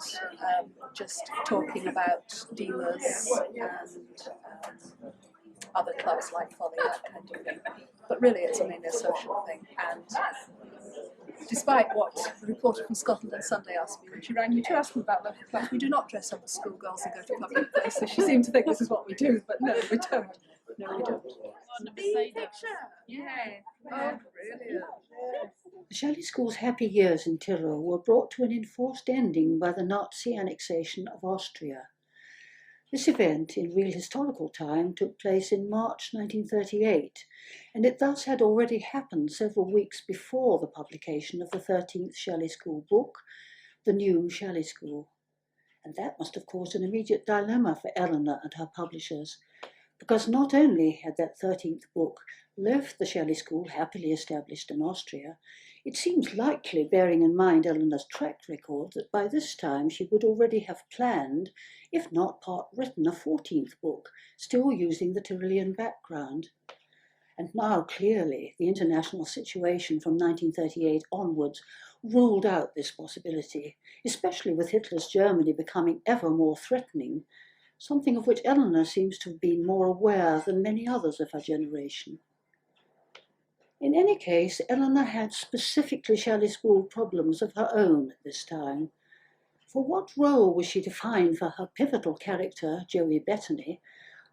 just talking about dealers and other clubs like Folly, that kind of thing. But really it's mainly a social thing. And despite what the reporter from Scotland on Sunday asked me when she rang me to ask me about local clubs, we do not dress up as schoolgirls and go to public places. She seemed to think this is what we do, but no, we don't. No, we don't. Yay. Oh, brilliant. The Chalet School's happy years in Tyrol were brought to an enforced ending by the Nazi annexation of Austria. This event, in real historical time, took place in March 1938, and it thus had already happened several weeks before the publication of the 13th Chalet School book, The New Chalet School. And that must have caused an immediate dilemma for Elinor and her publishers, because not only had that 13th book left the Chalet School happily established in Austria, it seems likely, bearing in mind Elinor's track record, that by this time she would already have planned, if not part written, a 14th book, still using the Tyrolean background. And now clearly the international situation from 1938 onwards ruled out this possibility, especially with Hitler's Germany becoming ever more threatening, something of which Elinor seems to have been more aware than many others of her generation. In any case, Elinor had specifically Chalet School problems of her own at this time. For what role was she to find for her pivotal character, Joey Bettany,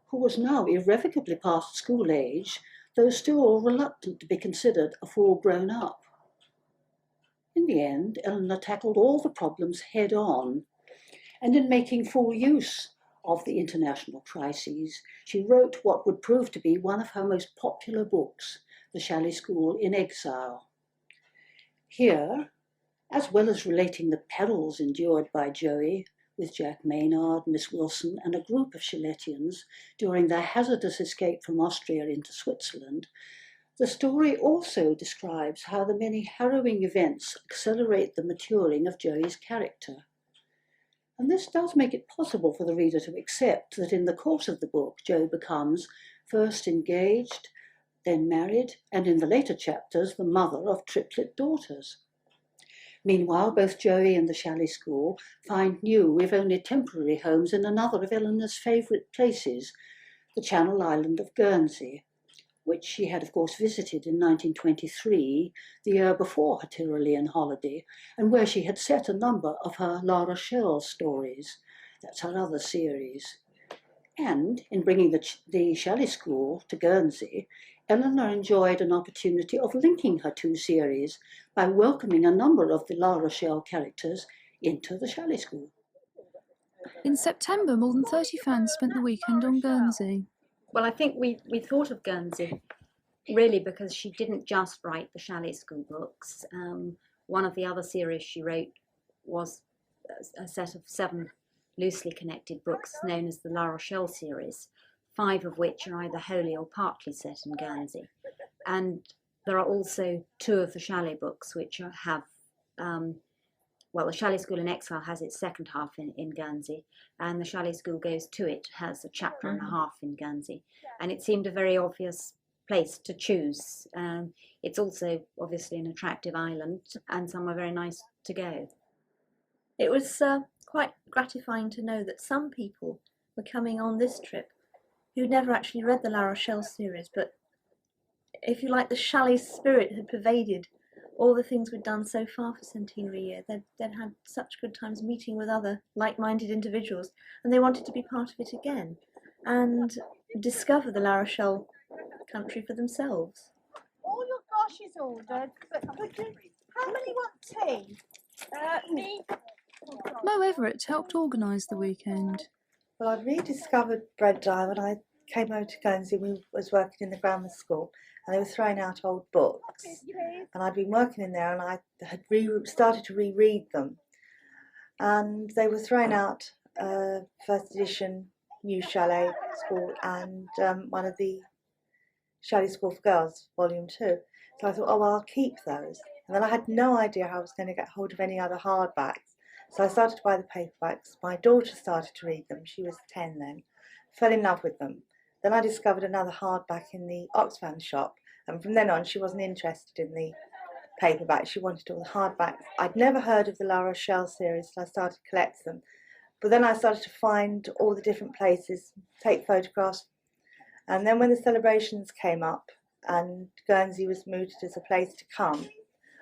who was now irrevocably past school age, though still reluctant to be considered a full grown-up? In the end, Elinor tackled all the problems head-on, and in making full use of the international crises, she wrote what would prove to be one of her most popular books, The Chalet School in Exile. Here, as well as relating the perils endured by Joey with Jack Maynard, Miss Wilson, and a group of Chaletians during their hazardous escape from Austria into Switzerland, the story also describes how the many harrowing events accelerate the maturing of Joey's character. And this does make it possible for the reader to accept that in the course of the book, Jo becomes first engaged, then married, and in the later chapters, the mother of triplet daughters. Meanwhile, both Joey and the Chalet School find new, if only temporary, homes in another of Elinor's favourite places, the Channel Island of Guernsey, which she had of course visited in 1923, the year before her Tyrolean holiday, and where she had set a number of her La Rochelle stories. That's her other series. And in bringing the Chalet School to Guernsey, Elinor enjoyed an opportunity of linking her two series by welcoming a number of the La Rochelle characters into the Chalet School. In September, more than 30 fans spent the weekend on Guernsey. Well, I think we thought of Guernsey really because she didn't just write the Chalet School books. One of the other series she wrote was a set of 7 loosely connected books known as the La Rochelle series, 5 of which are either wholly or partly set in Guernsey. And there are also 2 of the Chalet books which have, well, the Chalet School in Exile has its second half in Guernsey, and the Chalet School Goes to It has a chapter and a half in Guernsey. And it seemed a very obvious place to choose. It's also obviously an attractive island and somewhere very nice to go. It was quite gratifying to know that some people were coming on this trip who'd never actually read the La Rochelle series, but if you like, the Chalet spirit had pervaded all the things we'd done so far for Centenary Year. They'd had such good times meeting with other like-minded individuals, and they wanted to be part of it again and discover the La Rochelle country for themselves. All your gosh is ordered, but could you, how many want tea? Me. Mo Everett helped organise the weekend. Well, I'd rediscovered Brent-Dyer when I came over to Guernsey. We was working in the grammar school, and they were throwing out old books. And I'd been working in there, and I had started to reread them. And they were throwing out first edition New Chalet School and one of the Chalet School for Girls, Volume 2. So I thought, oh, well, I'll keep those. And then I had no idea how I was going to get hold of any other hardbacks. So I started to buy the paperbacks. My daughter started to read them. She was 10 then. Fell in love with them. Then I discovered another hardback in the Oxfam shop. And from then on, she wasn't interested in the paperback. She wanted all the hardbacks. I'd never heard of the La Rochelle series, so I started to collect them. But then I started to find all the different places, take photographs. And then when the celebrations came up and Guernsey was mooted as a place to come,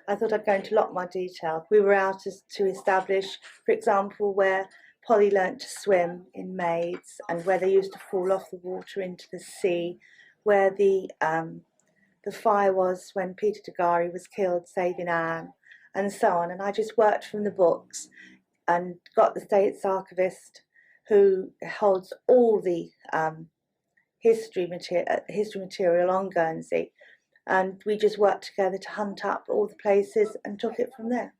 I thought I'd go into a lot more detail. We were out to establish, for example, where Polly learnt to swim in Maids and where they used to fall off the water into the sea, where the fire was when Peter Tagari was killed saving Anne, and so on. And I just worked from the books and got the State's archivist who holds all the history material on Guernsey. And we just worked together to hunt up all the places and took it from there.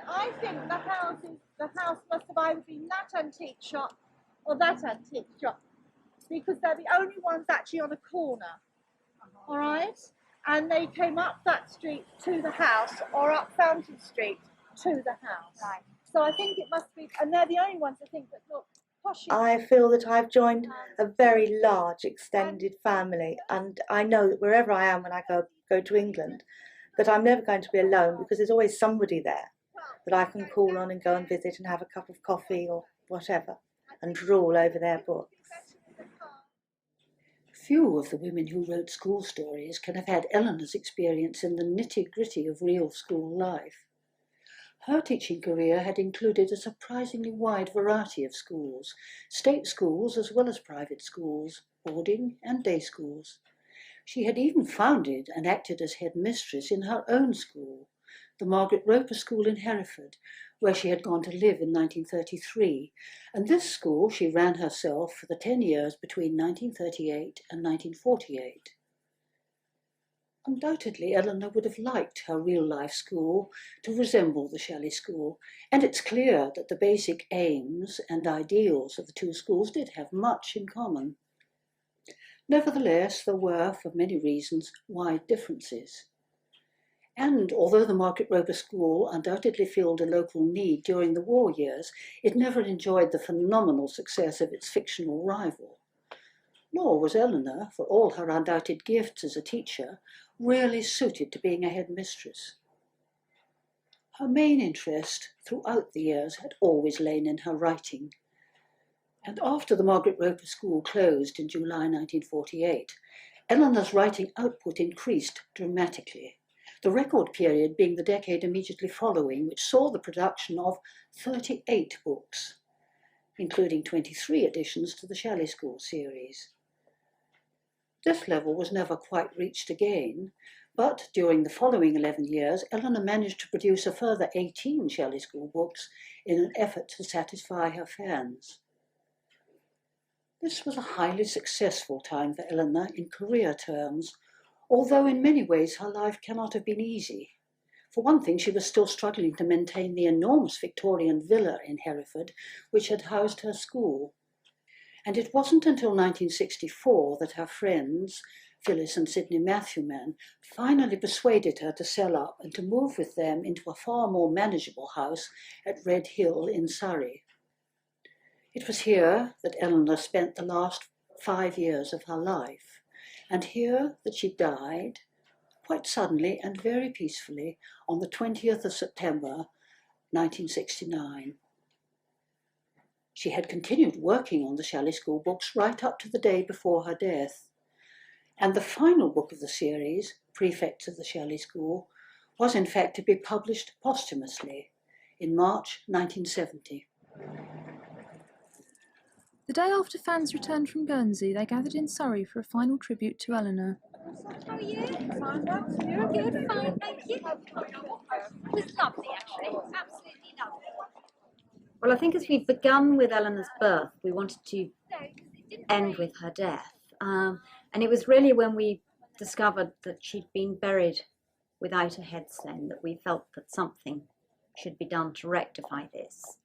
I think the house must have either been that antique shop or that antique shop, because they're the only ones actually on a corner. All right? And they came up that street to the house or up Fountain Street to the house. Right. So I think it must be, and they're the only ones I think that look posh. I feel that I've joined a very large extended family, and I know that wherever I am when I go to England, that I'm never going to be alone because there's always somebody there that I can call on and go and visit and have a cup of coffee or whatever and drool over their books. Few of the women who wrote school stories can have had Elinor's experience in the nitty-gritty of real school life. Her teaching career had included a surprisingly wide variety of schools, state schools as well as private schools, boarding and day schools. She had even founded and acted as headmistress in her own school, the Margaret Roper School in Hereford, where she had gone to live in 1933, and this school she ran herself for the 10 years between 1938 and 1948. Undoubtedly, Elinor would have liked her real-life school to resemble the Chalet School, and it's clear that the basic aims and ideals of the two schools did have much in common. Nevertheless, there were, for many reasons, wide differences. And although the Margaret Roper School undoubtedly filled a local need during the war years, it never enjoyed the phenomenal success of its fictional rival. Nor was Elinor, for all her undoubted gifts as a teacher, really suited to being a headmistress. Her main interest throughout the years had always lain in her writing. And after the Margaret Roper School closed in July 1948, Elinor's writing output increased dramatically, the record period being the decade immediately following, which saw the production of 38 books. including 23 additions to the Chalet School series. This level was never quite reached again, but during the following 11 years, Elinor managed to produce a further 18 Chalet School books in an effort to satisfy her fans. This was a highly successful time for Elinor in career terms, although in many ways her life cannot have been easy. For one thing, she was still struggling to maintain the enormous Victorian villa in Hereford, which had housed her school. And it wasn't until 1964 that her friends, Phyllis and Sidney Matthewman, finally persuaded her to sell up and to move with them into a far more manageable house at Red Hill in Surrey. It was here that Elinor spent the last 5 years of her life, and here that she died, quite suddenly and very peacefully, on the 20th of September, 1969. She had continued working on the Chalet School books right up to the day before her death, and the final book of the series, Prefects of the Chalet School, was in fact to be published posthumously in March 1970. The day after fans returned from Guernsey, they gathered in Surrey for a final tribute to Elinor. How are you? Fine, you're good, fine, thank you. It was lovely, actually, absolutely lovely. Well, I think as we'd begun with Elinor's birth, we wanted to end with her death. And it was really when we discovered that she'd been buried without a headstone that we felt that something should be done to rectify this.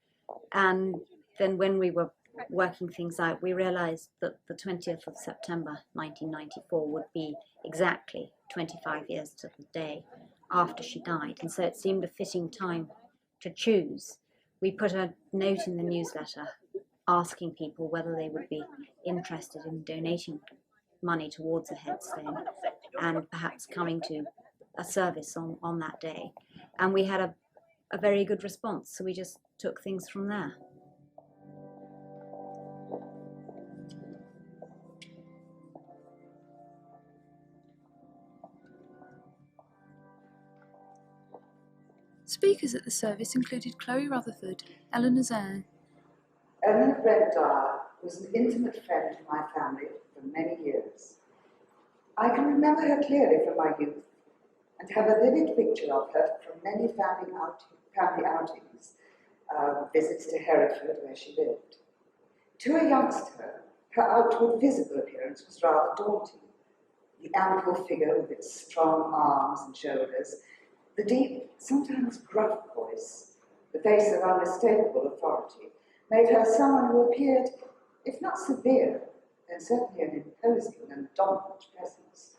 And then when we were working things out, we realised that the 20th of September 1994 would be exactly 25 years to the day after she died. And so it seemed a fitting time to choose. We put a note in the newsletter asking people whether they would be interested in donating money towards a headstone and perhaps coming to a service on that day. And we had a very good response, so we just took things from there. Speakers at the service included Chloe Rutherford, Elinor's heir. Elinor Brent-Dyer was an intimate friend of my family for many years. I can remember her clearly from my youth and have a vivid picture of her from many family outings, visits to Hereford where she lived. To a youngster, her outward visible appearance was rather daunting. The ample figure with its strong arms and shoulders, the deep, sometimes gruff voice, the face of unmistakable authority, made her someone who appeared, if not severe, then certainly an imposing and dominant presence.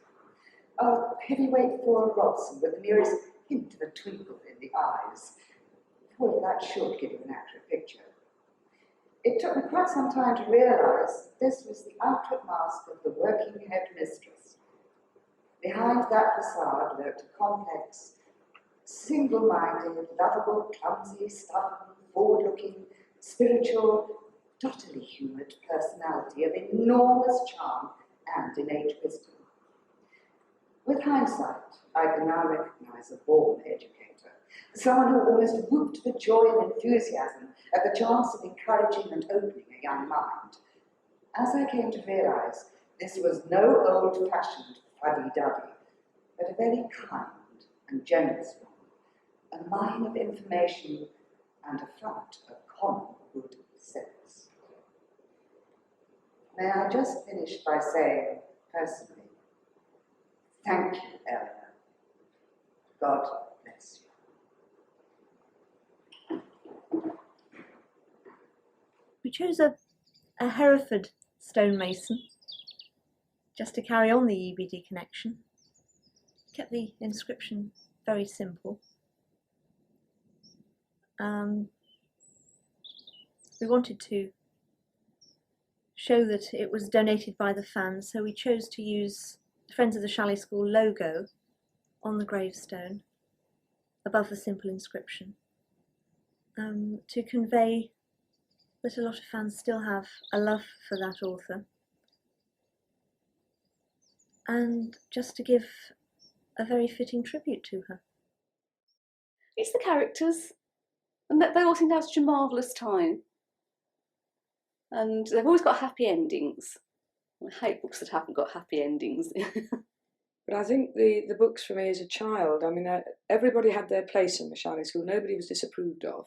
A heavyweight Flora Robson with the merest hint of a twinkle in the eyes. Well, that should give you an accurate picture. It took me quite some time to realise this was the outward mask of the working headmistress. Behind that facade lurked a complex, single-minded, lovable, clumsy, stubborn, forward-looking, spiritual, dottily humoured personality of enormous charm and innate wisdom. With hindsight, I can now recognise a born educator, someone who almost whooped with joy and enthusiasm at the chance of encouraging and opening a young mind. As I came to realise, this was no old-fashioned fuddy-duddy, but a very kind and generous one, a mine of information and a fount of common good sense. May I just finish by saying, personally, thank you, Elinor. God bless you. We chose a Hereford stonemason, just to carry on the EBD connection. Kept the inscription very simple. We wanted to show that it was donated by the fans, so we chose to use the Friends of the Chalet School logo on the gravestone above the simple inscription, to convey that a lot of fans still have a love for that author, and just to give a very fitting tribute to her. It's the characters, and that they all seem to have such a marvellous time. and they've always got happy endings. I hate books that haven't got happy endings. But I think the books for me as a child, I mean, everybody had their place in the Chalet School. Nobody was disapproved of.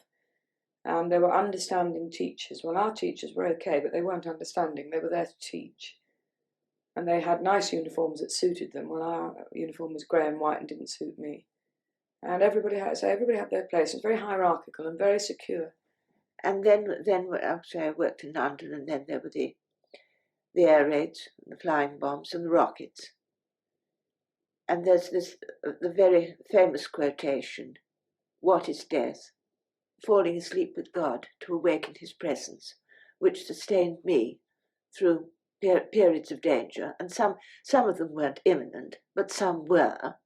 And there were understanding teachers. Well, our teachers were okay, but they weren't understanding. They were there to teach. And they had nice uniforms that suited them. Well, our uniform was grey and white and didn't suit me. And everybody had their place. It was very hierarchical and very secure. And then after I worked in London, and then there were the air raids, the flying bombs, and the rockets. And there's the very famous quotation, "What is death? Falling asleep with God to awaken his presence," which sustained me through periods of danger. And some of them weren't imminent, but some were.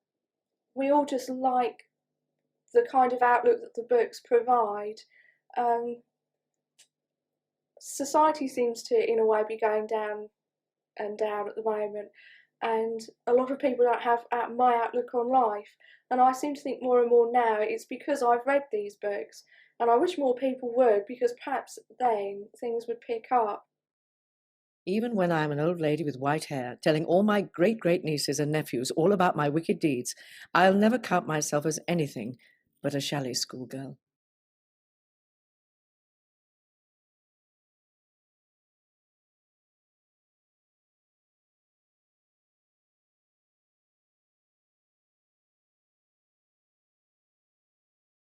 We all just like the kind of outlook that the books provide. Society seems to, in a way, be going down and down at the moment. And a lot of people don't have my outlook on life. And I seem to think more and more now it's because I've read these books. And I wish more people would, because perhaps then things would pick up. Even when I am an old lady with white hair, telling all my great-great-nieces and nephews all about my wicked deeds, I'll never count myself as anything but a Chalet School girl.